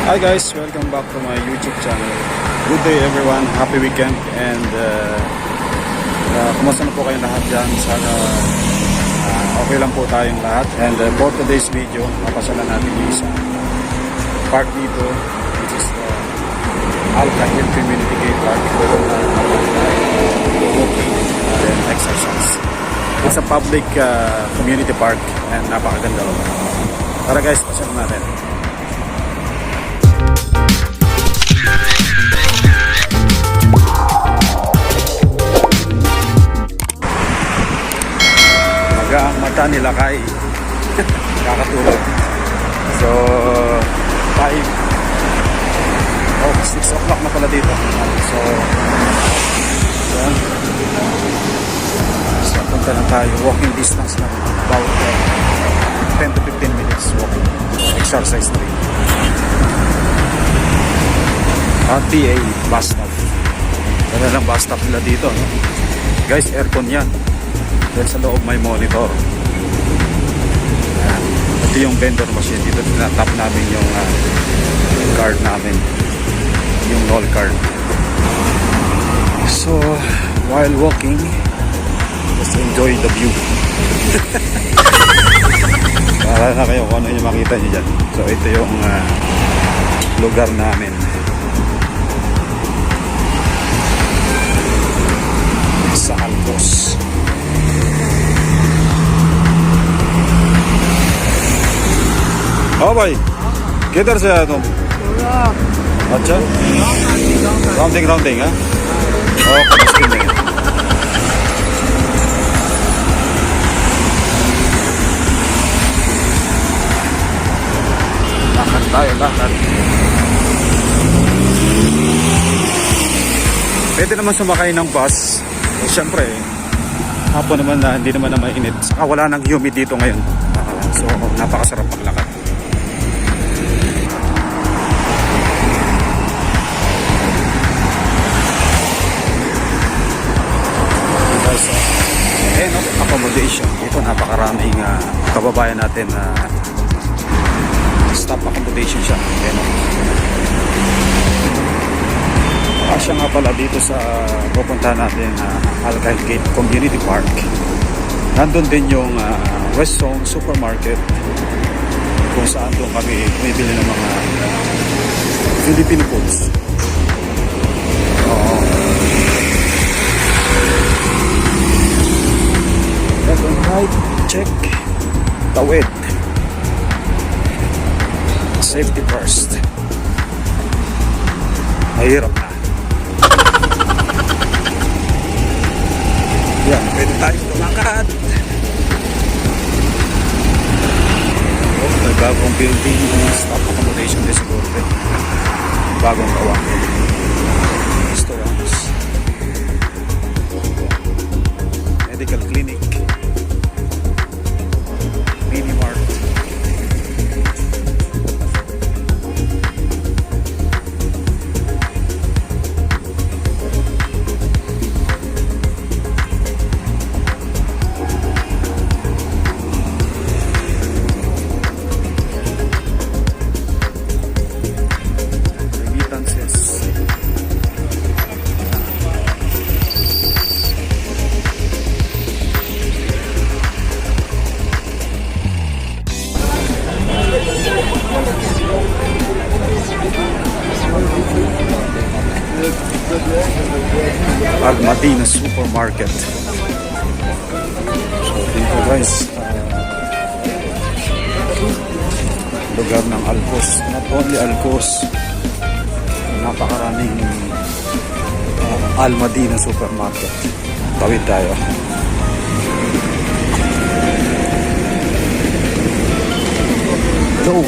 Hi guys, welcome back to my YouTube channel. Good day everyone, happy weekend, and kumusta na po kayo lahat dyan? Sana okay lang po tayong lahat. And for today's video, papasyalan natin yung isang park dito, which is Khail Community Gate Park, walking and exercise. It's a public community park and napakaganda rin. Tara guys, pasyalan natin. Ang mata nila kay kakatulog. So 6 o'clock na pala dito. So yan. So punta na tayo, walking distance na about 10 to 15 minutes walking, exercise na rin. FBA bus stop. Ano lang bus stop nila dito, no? Guys, aircon yan. Then sa loob may monitor. Ito yung vendor machine. Dito tinatap namin yung card namin, yung roll card. So while walking, just enjoy the view. Para na kayo kung ano yung makita nyo dyan. So ito yung lugar namin. Sa Qouz. हाँ भाई किधर से आया तुम? अच्छा राउंडिंग है मुश्किल नहीं है. Lakad tayo, lakad. Pwede naman sumakay ng bus. Siyempre hapon naman na hindi naman na mainit. Saka wala nang humid dito ngayon. So napakasarap maglakad. Accommodation dito, napakaraming kababayan natin na stop accommodation siya. Kasya nga pala dito sa pupunta natin Khail Gate Community Park. Nandun din yung West Zone Supermarket kung saan doon kami bumibili ng mga Filipino foods. Right, check, tawid, safety first. Mahirap na. Yan, pwede tayo lumakad. Bagong building, stop accommodation din siguro. Bagong gawa. Restaurants, medical clinic, mini-mart. Remittances. Al-Madina Supermarket. So dito guys, lugar ng Qouz. Not only Qouz, napakaraming Al-Madina Supermarket. Tawid tayo. Hello.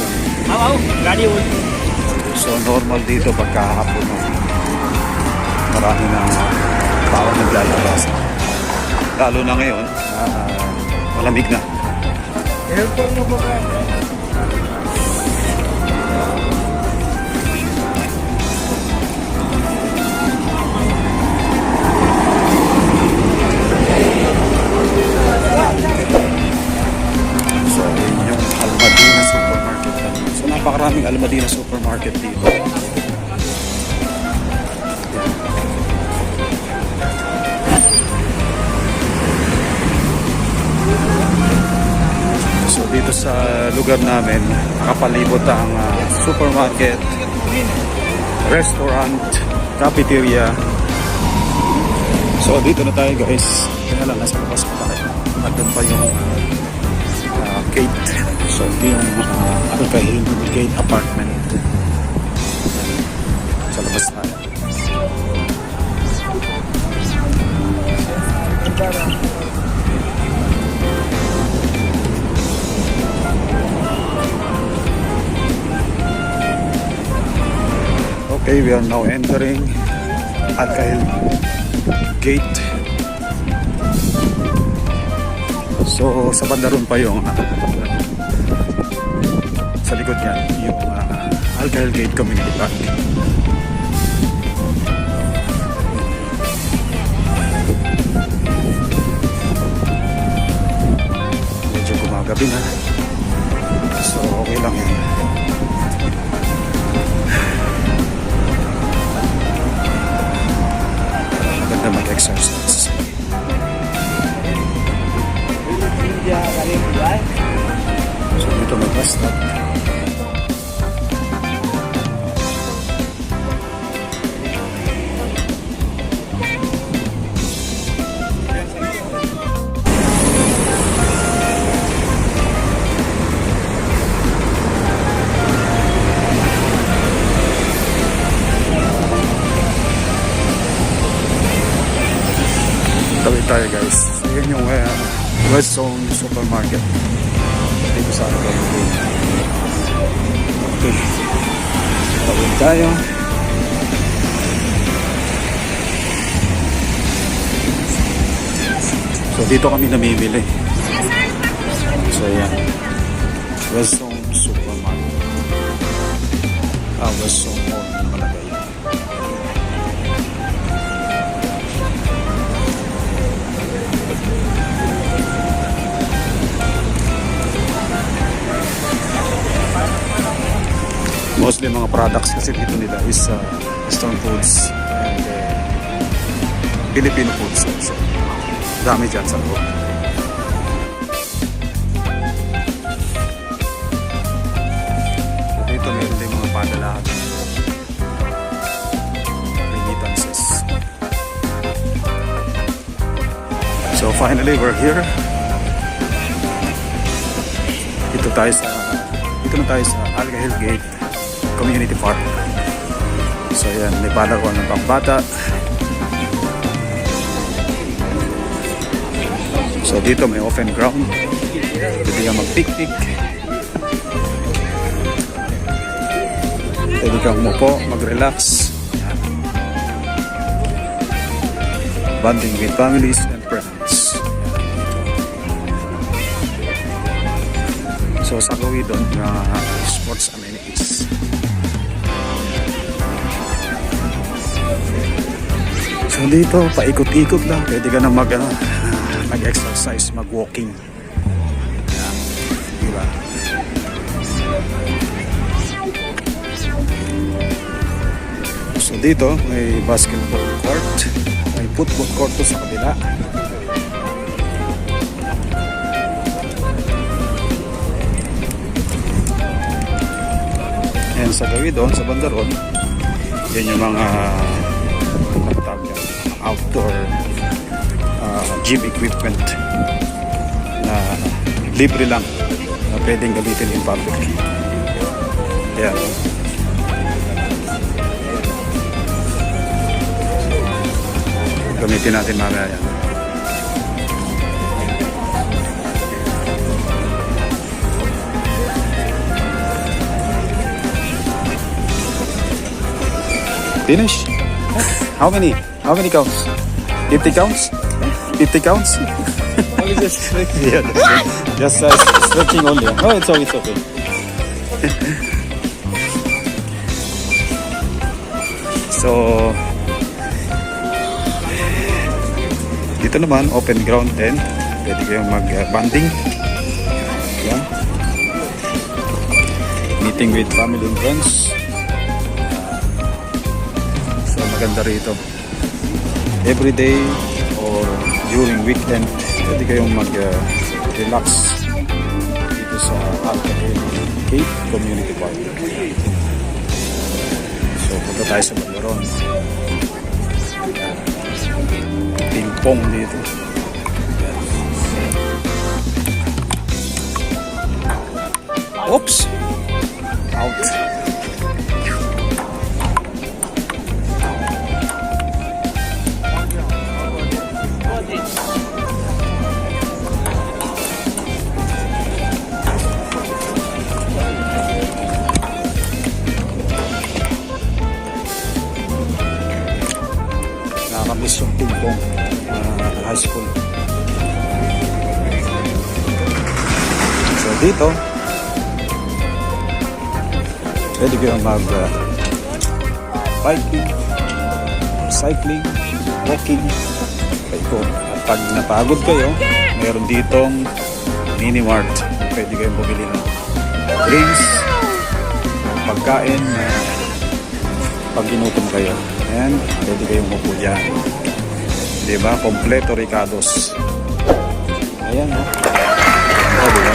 So normal dito pagkahapon, marami na tao naglalabas. Lalo na ngayon, malamig na. Airport mo ba? So yung Al-Madina Supermarket. So napakaraming Almadina supermarket dito. So dito sa lugar namin, nakapalibot ang supermarket, restaurant, cafeteria. So dito na tayo guys. Kaya lang nasa labas pa tayo. Nandun pa yung gate. So ito yung Khail gate apartment. Sa labas tayo. Okay, we are now entering Khail gate. So sa banda ron pa yung sa likod niya yung Khail Gate Community Park. Medyo gumagabi na, so okay lang yan. Maganda mag-exercise. So dito may bus stop. Tawid tayo guys. So yun yung West Zone Supermarket dito sa akin. Okay, tawid tayo. So dito kami namimili. So yan, West Zone Supermarket, West Zone Mall nakalagay. Mostly mga products kasi dito nila is Western foods and Filipino foods also. Dami dyan sa loob. Dito meron din mga padalahan, remittances. So finally we're here. Dito na tayo sa Khail Gate Community Park. So yan, may palaruan ng pangbata. So dito may open ground. Pwede kang mag-picnic. Pwede kang umupo, mag-relax. Bonding with families and friends. So sa gawin doon sports amenities. So dito, paikot-ikot lang. Pwede ka na mag-exercise, mag-walking. Yan. Diba? So dito, may basketball court. May football court to sa kabila. And sa gawin doon, sa banda ron, yan yung mga outdoor gym equipment na libre lang na pwedeng gamitin in public. Yan. Gamitin natin mamaya yan. Finish? How many counts? 50 counts? 50 counts? Only just stretching. Yeah, just stretching only. Oh, it's okay. So, dito naman, open ground din. Pwede kayong mag-banding. Yan. Meet meeting with family and friends. So maganda rito. Every day or during weekend, pwede kayong mag-relax dito sa Khail Gate Community Park. So punta tayo sa Maglaron. Ping-pong dito. Oops! Out! Nakakamiss yung ping-pong high school. So dito, pwede kayong biking, cycling, walking, paikot. At pag napagod kayo, meron ditong mini mart. Pwede kayong bumili ng drinks, pagkain na pag ginutom kayo. And pwede kayong mupo dyan. Diba? Kompleto Ricardos. Ayan, no? Oh, diba?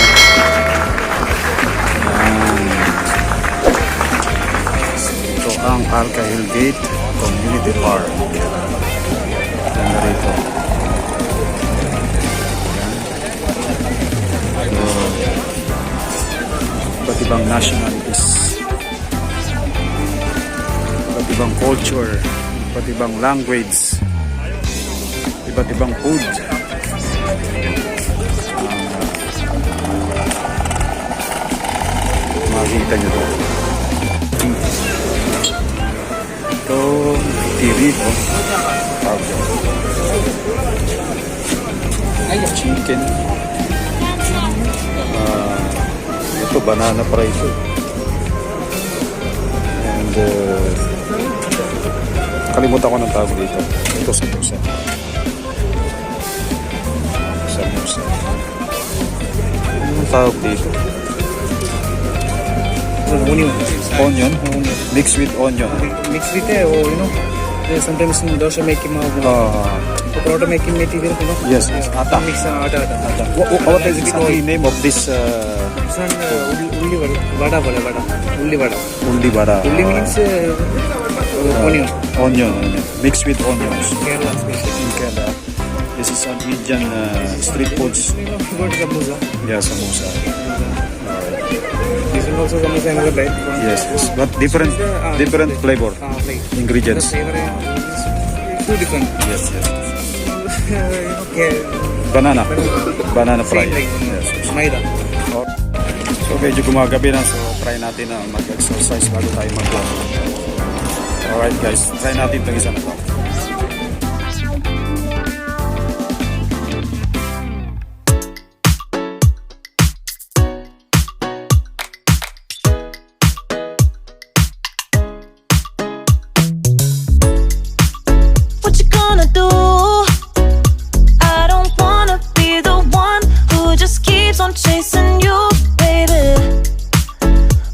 Ito ang Khail Gate Community Park. Ganda rito. Iba't ibang nationalities, iba't ibang culture, iba't ibang language, iba't ibang food. Makikita nyo to. Ito, TV po. Chicken. Ito, banana fry ito. And kalimutan ko ng tawag dito. Ito samosa. Samosa. Anong tawag dito? Onion. Mixed with onion. Mixed with sometimes dosa making pakoda making material, Yes. Ata. Mix atta. What is the name of this? This one vada. Ulli vada. Ulli means Onion. Mixed with onions. Kerala special. In Kerala. This is an Indian street foods. Good samosa. Yeah, samosa. This one also samosa another type. Yes. But different flavor. Ingredients. The flavor is too different. Yes. Okay. Banana fry. Same like Yes. Maida. So medyo gumagabi na, so try natin na mag-exercise bago tayo mag-vlog. Alright guys, try natin itong isa na to. What you gonna do? I don't wanna be the one who just keeps on chasing you, baby.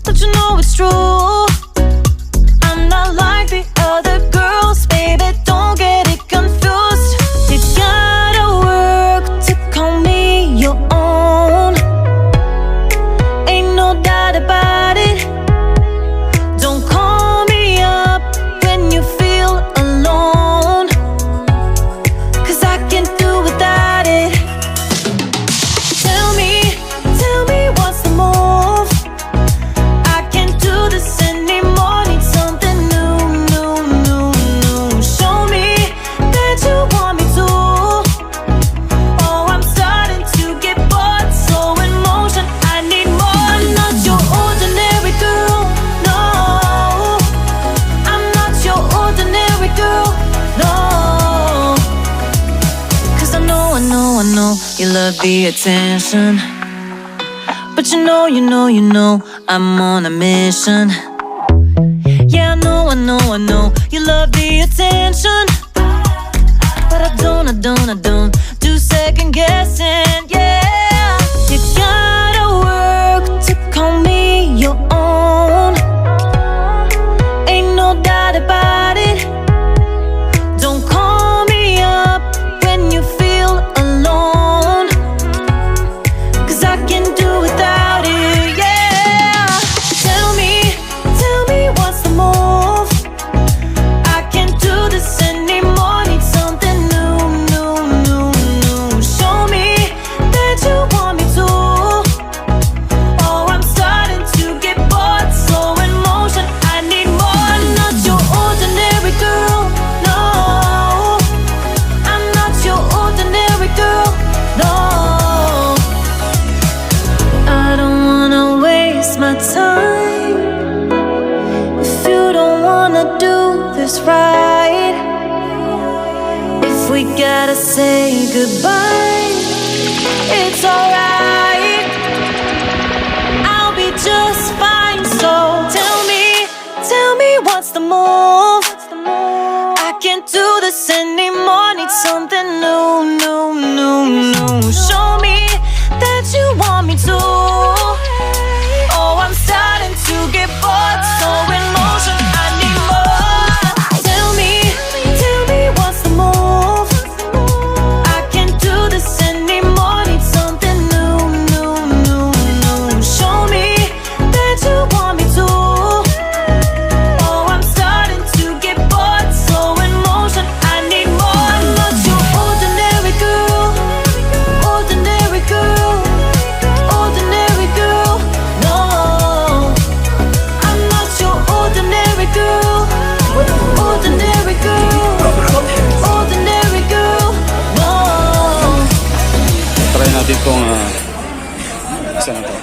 Don't you know it's true? I'm not like the other girls, baby. Don't get it confused. You gotta work to call me your own. Ain't no doubt about it. Don't call me up when you feel alone, 'cause I can't do without it. Tell me what's the move? I can't do this anymore. Need something new. Show me that you want me to. Oh, I'm starting to get bored, so in motion. I need more. Not your ordinary girl, no. I'm not your ordinary girl, no. 'Cause I know you love the attention, but you know I'm on a mission. Yeah, I know you love the attention, but I don't do second guessing. Yeah, you gotta work to call me your own. gonna do this right. If we gotta say goodbye, it's alright. I'll be just fine. So tell me what's the move? I can't do this anymore. Need something new, new, new, new. Show me that you want me to. Oh, I'm starting to get bored. So in motion, I need more. Tell me what's the move? I can't do this anymore. Need something new, new, new, new. Show me that you want me to. Oh, I'm starting to get bored. So in motion, I need more. I'm not your ordinary girl, ordinary girl, ordinary girl. No, I'm not your ordinary girl, ordinary girl, ordinary girl. No. Try natin tong isa na to.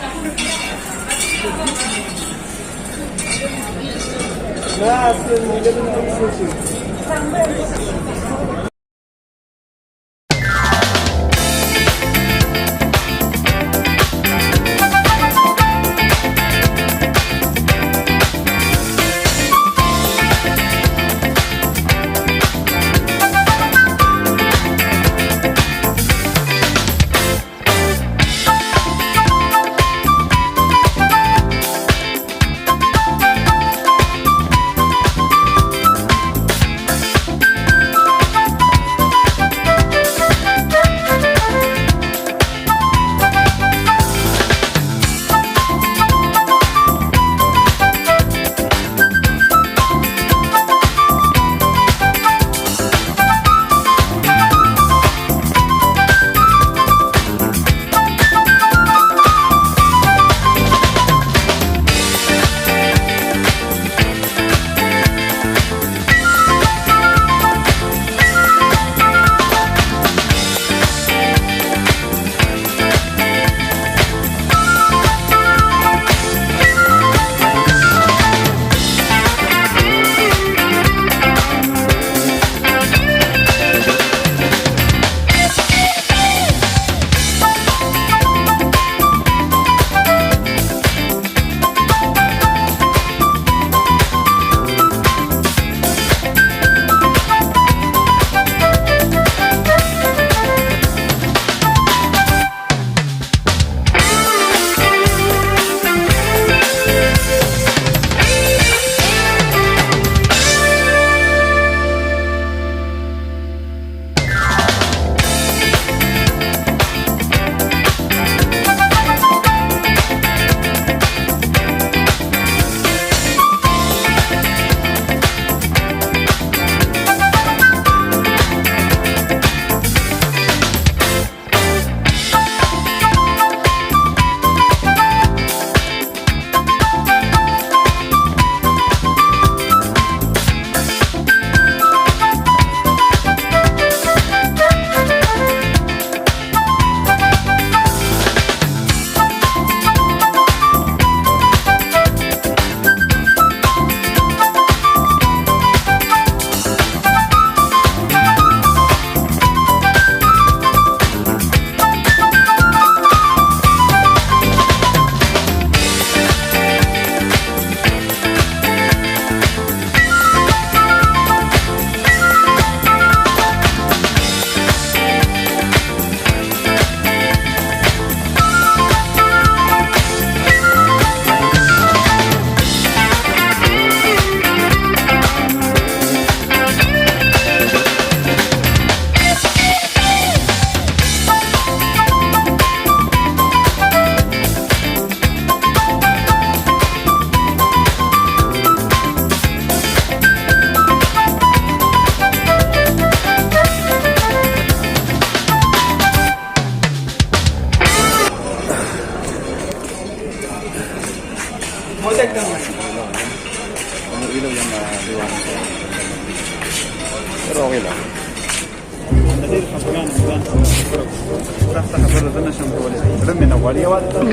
Pero okay lang.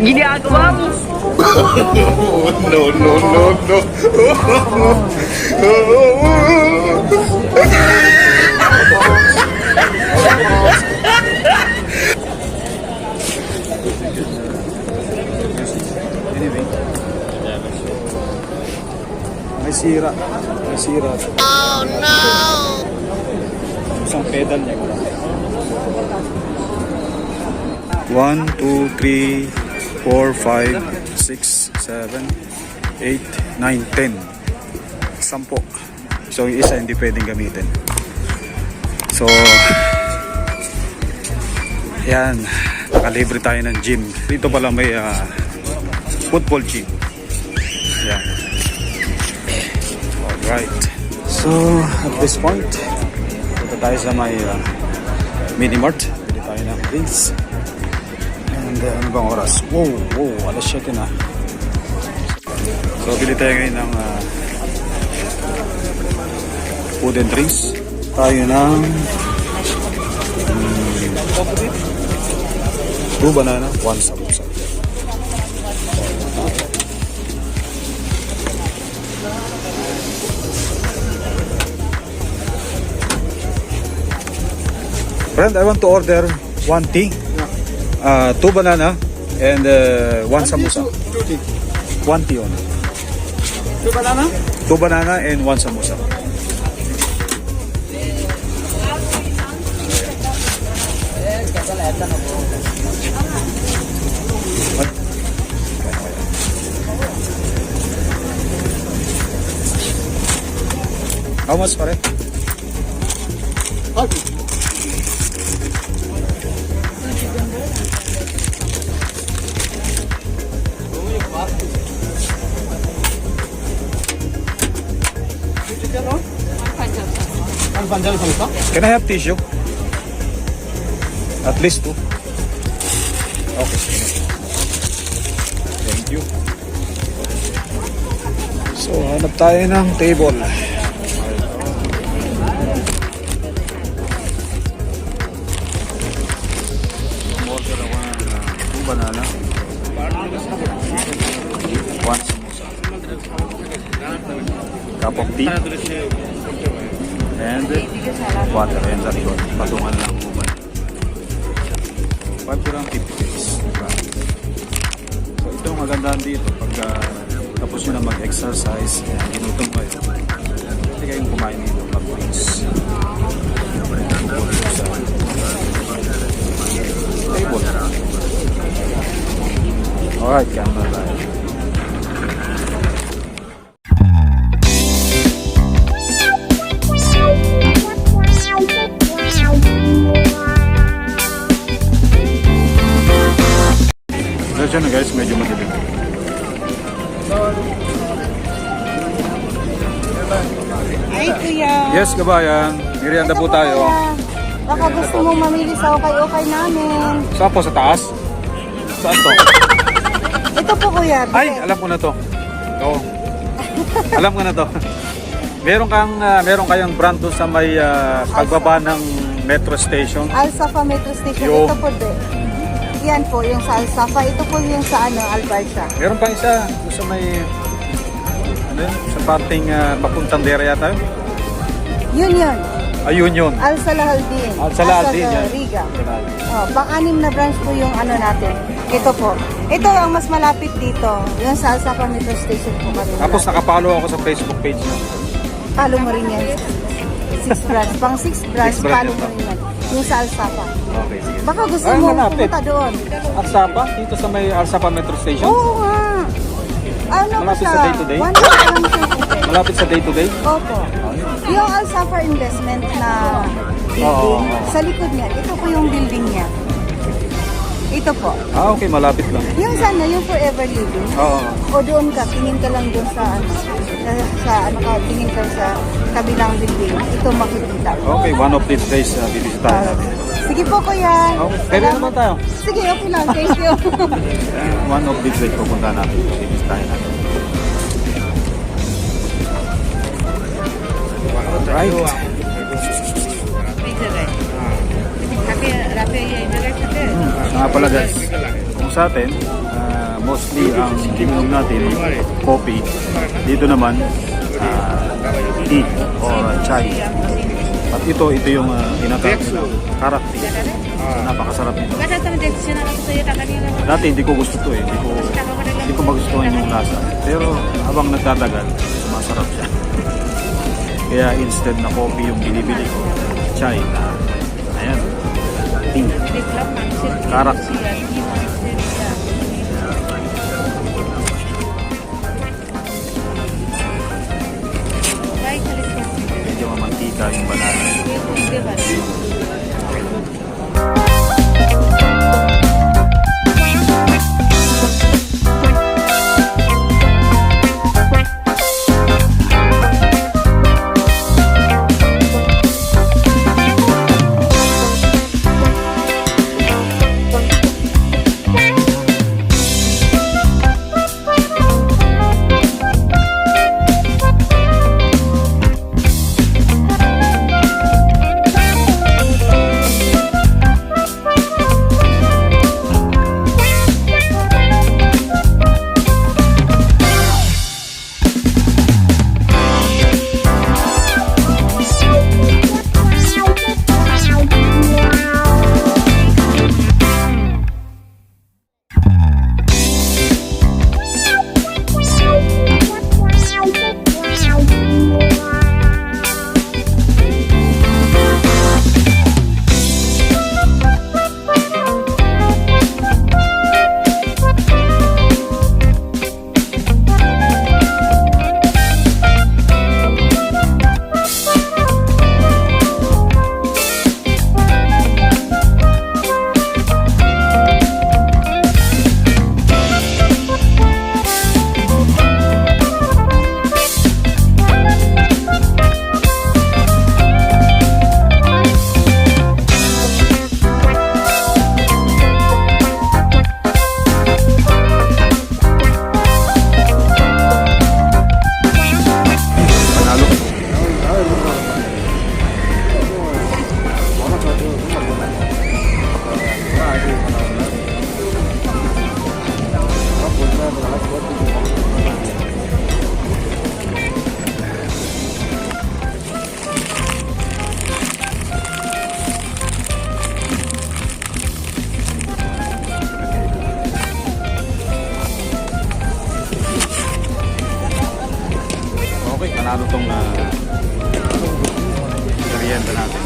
Ginagawa mo. No, no, no, no. Anyway. May sira. May sira. Oh no! Isang pedal niya. 1, 2, 3, 4, 5, 6, 7, 8, 9, 10. 10. So yung isa hindi pwedeng gamitin. So yan, nakalibre tayo ng gym. Dito pala may football gym. Yan. Alright. So at this point, punta tayo sa may mini-mart. Bili tayo ng drinks. And ano bang oras? Wow, alas 7 na. So bili tayo ngayon ng food and drinks. Tayo ng 2 banana, 1 samosa. Friend, I want to order 1 tea, 2 banana, and 1 samosa. 1 tea only. 2 banana? 2 banana and 1 samosa. How much pare? Can I have tissue? At least 2. Okay. Thank you. So, hanap tayo ng table. Order ako ng 2 banana. 1 samosa. Cup of tea. And water. And sa likod. Patungan lang uman. 5 dirham 50 pesos. So ito ang magandaan dito. Pagka tapos nyo na mag-exercise, inutom kayo. Hindi kayong kumain dito. Mag-wings. Sa table. Alright, camera tayo. Diyan na guys, medyo madilim. Ay, kuya. Yes, kabayan. Merienda po tayo. Baka gusto mong mamili sa okay namin. Saan po? Sa taas? Saan to? Ito po, kuya. Ay, alam ko na to. Oo. Alam ko na to. Meron kayong brand doon sa may pagbaba ng metro station. Alsafa Metro Station. Yo. Ito po, de. Yan po, yung sa Alsafa. Ito po yung sa Albarca. Meron pang isa doon sa may sa parting papuntang dera yata. Yun. Ayun yun. Al-Salahaldin. Al-Salahaldin yan. Riga. Oh, pang-anim na branch po yung ano natin. Ito po. Ito ang mas malapit dito. Yung sa Alsafa Metro Station po kami. Tapos nakapalo ako sa Facebook page niyo. Follow mo rin yan. 6 branch. Pang 6 branch, Six branch follow mo rin yan. Yung sa Alsafa. Okay, sige. Baka gusto Ay, mo malapit. pumunta doon. Alsapa? Dito sa may Alsapa Metro Station? Oo nga. Ano Malapit ba sa day-to-day? 1 hour lang siya today. Malapit sa day-to-day? Opo. Yung Alsafa Investment na building, sa likod niya, ito po yung building niya. Ito po. Ah, okay. Malapit lang. Yung sana, yung Forever Living. Oo. O doon ka, tingin ka lang doon sa tingin ka sa kabilang building. Ito makikita. Okay, one of these days, bibisitahin natin. Sige po, kuya. Okay, pwede Salamat. naman tayo. Sige, okay lang. Thank you. One of these days, pupunta natin. Bibisitahin natin. Right. Nga pala guys, kung sa atin, mostly ang ininom natin, coffee. Dito naman, tea or chai. At ito yung tinatawag na karak tea. So, napakasarap nito. Dati hindi ko gusto ito eh. Hindi ko magustuhan yung lasa. Pero habang nagtatagal, masarap siya. Kaya instead na coffee yung binibili ko, chai na, ayan, tea. Karak tea. Medyo mamantika yung banana. Panalo tong merienda natin.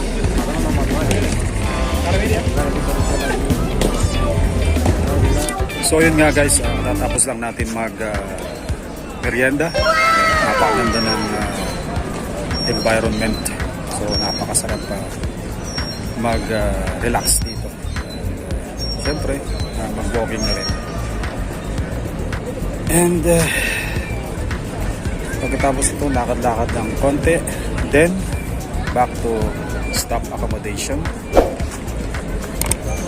So yun nga guys, natapos lang natin mag merienda. Napakaganda ng environment. So napakasarap mag relax dito. Siyempre, mag-walking na rin. And pagkatapos ito, lakad-lakad ng konti. Then, back to stop accommodation.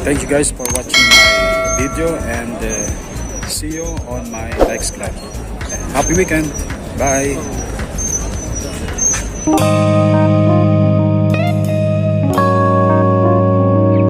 Thank you guys for watching my video and see you on my next clip. Happy weekend. Bye.